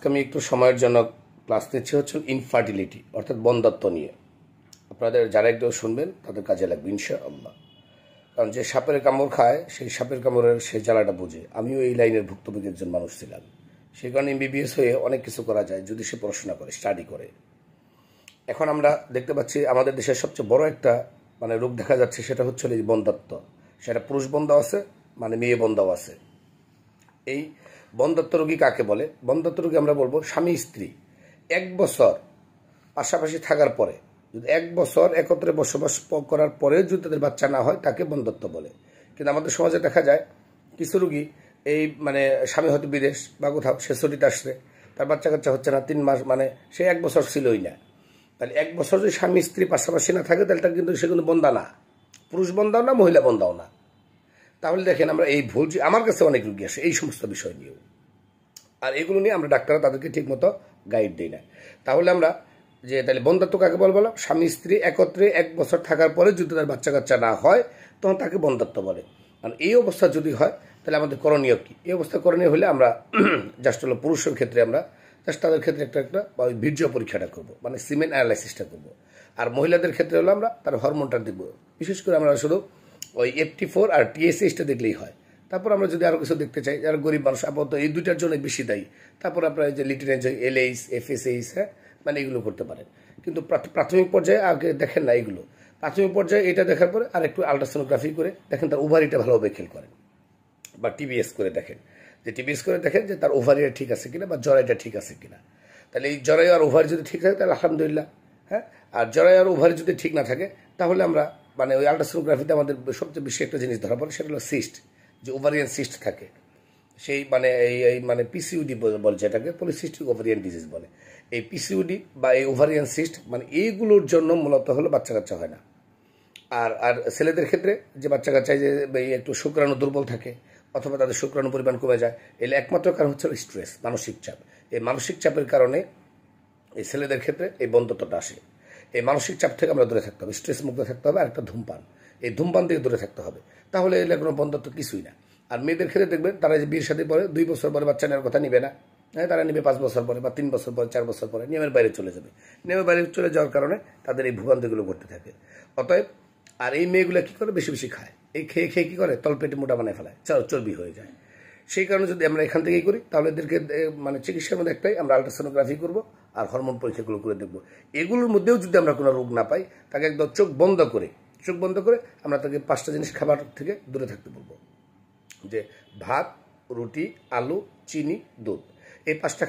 আমি একটু সময়ের জন্য ক্লাস নিচ্ছি হচ্ছে ইনফার্টিলিটি অর্থাৎ বন্ধ্যত্ব নিয়ে। আপনাদের যারা একটু শুনবেন তাদের কাজে লাগবে ইনশাআল্লাহ। কারণ যে সাপের কামড় খায় সেই সাপের কামড়ের সে জ্বালাটা বুঝে। আমিও এই লাইনের ভুক্তভোগী একজন মানুষ ছিলাম। সেই কারণে এমবিবিএস হয়ে অনেক কিছু করা যায় যদি সে পড়াশোনা করে, স্টাডি করে। এখন আমরা দেখতে পাচ্ছি আমাদের দেশের সবচেয়ে বড় একটা রোগ দেখা যাচ্ছে, সেটা হচ্ছে এই বন্ধ্যত্ব। সেটা পুরুষ বন্ধাও আছে, মেয়ে বন্ধাও আছে। এই বন্ধ্যত্ব রোগী কাকে বলে? বন্ধ্যত্ব রোগী আমরা বলবো স্বামী স্ত্রী 1 বছর পাশাপাশি থাকার পরে, যদি 1 বছর একত্রে বসবাস করার পরেও যদি তাদের বাচ্চা না হয় তাকে বন্ধ্যত্ব বলে। কিন্তু আমাদের সমাজে দেখা যায় কিছু রোগী এই স্বামী হয়তো বিদেশ বা কোথাও, সে ছুটিতে আসছে, তার বাচ্চা কাচ্চা হচ্ছে না 3 মাস, সে 1 বছর ছিলই না। তাহলে 1 বছর যদি স্বামী স্ত্রী পাশাপাশি না থাকে তাহলে তার কিন্তু সে কিন্তু বন্ধা না, পুরুষ বন্ধাও না, মহিলা বন্ধাও না। তাহলে দেখেন আমরা এই ভুল, আমার কাছে অনেক রোগী আসে এই সমস্ত বিষয় নিয়েও, আর এগুলো নিয়ে আমরা ডাক্তাররা তাদেরকে ঠিকমতো গাইড দিই না। তাহলে আমরা তাহলে বন্ধ্যত্ব কাকে বললাম? স্বামী স্ত্রী একত্রে 1 বছর থাকার পরে যদি তার বাচ্চা কাচ্চা না হয় তখন তাকে বন্ধ্যত্ব বলে। কারণ এই অবস্থা যদি হয় তাহলে আমাদের করণীয় কি? এই অবস্থা করণীয় হলে আমরা জাস্ট হলো পুরুষের ক্ষেত্রে আমরা জাস্ট তাদের ক্ষেত্রে একটা বীর্য পরীক্ষাটা করবো, সিমেন অ্যানালাইসিসটা করবো। আর মহিলাদের ক্ষেত্রে হলো আমরা তার হরমোনটা দেখবো। বিশেষ করে আমরা শুধু ওই FT4 আর TSHটা দেখলেই হয়। তারপর আমরা যদি আরও কিছু দেখতে চাই, যারা গরিব মানুষ আপাতত এই দুইটার জন্য বেশি দায়ী, তারপর আপনারা যে লিটিনেজ LH FSH, এগুলো করতে পারেন। কিন্তু প্রাথমিক পর্যায়ে আগে দেখেন না এগুলো। প্রাথমিক পর্যায়ে এটা দেখার পরে আর একটু আলট্রাসোনোগ্রাফি করে দেখেন তার ওভারিটা ভালোভাবে খেয়াল করেন, বা TBS করে দেখেন, TBS করে দেখেন যে তার ওভারিটা ঠিক আছে কিনা বা জরাইটা ঠিক আছে কিনা। তাহলে এই জরাই আর ওভারি যদি ঠিক থাকে তাহলে আলহামদুলিল্লাহ, হ্যাঁ। আর জরাই আর ওভারি যদি ঠিক না থাকে তাহলে আমরা ওই আলট্রাসোনোগ্রাফিতে আমাদের সবচেয়ে বেশি একটা জিনিস ধরা পড়ে, সেটা হলো সিস্ট, যে ওভারিয়ান সিস্ট থাকে। সেই এই PCOD বলে, যেটাকে পলিসিস্টিক ওভারিয়ান ডিজিজ বলে। এই PCOD বা এই ওভারিয়ান সিস্ট এইগুলোর জন্য মূলত হলো বাচ্চা কাচ্চা হয় না। আর ছেলেদের ক্ষেত্রে যে বাচ্চা কাচ্চায় যে একটু শুক্রাণু দুর্বল থাকে অথবা তাদের শুক্রাণু পরিমাণ কমে যায়, এর একমাত্র কারণ হচ্ছে স্ট্রেস, মানসিক চাপ। এই মানসিক চাপের কারণে এই ছেলেদের ক্ষেত্রে এই বন্ধ্যত্বটা আসে। এই মানসিক চাপ থেকে আমরা দূরে থাকতে হবে, স্ট্রেস মুক্ত থাকতে হবে। আর একটা ধূমপান, এই ধূমপান থেকে দূরে থাকতে হবে। তাহলে এলে কোনো বন্ধ্যত্ব কিছুই না। আর মেয়েদের ক্ষেত্রে দেখবেন তারা যে বিয়ের সাথে পরে 2 বছর পরে বাচ্চা নেওয়ার কথা নিবে না, হ্যাঁ, তারা নেবে 5 বছর পরে বা 3 বছর পরে, 4 বছর পরে, নিয়মের বাইরে চলে যাবে। নিয়মের বাইরে চলে যাওয়ার কারণে তাদের এই ভূভান্তিগুলো ঘটতে থাকে। অতএব আর এই মেয়েগুলো কী করে? বেশি বেশি খায়, এই খেয়ে খেয়ে কী করে? তলপেটে মোটা বানায় ফেলায়, চর্বি হয়ে যায়। সেই কারণে যদি আমরা এখান থেকেই করি তাহলে এদেরকে চিকিৎসার মধ্যে একটাই, আমরা আলট্রাসোনোগ্রাফি করবো আর হরমোন পরীক্ষাগুলো করে দেখবো। এগুলোর মধ্যেও যদি আমরা কোনো রোগ না পাই, তাকে একদম চোখ বন্ধ করে আমরা তাকে 5টা জিনিস খাবার থেকে দূরে থাকতে বলবো, যে ভাত, রুটি, আলু, চিনি, দুধ, এই 5টা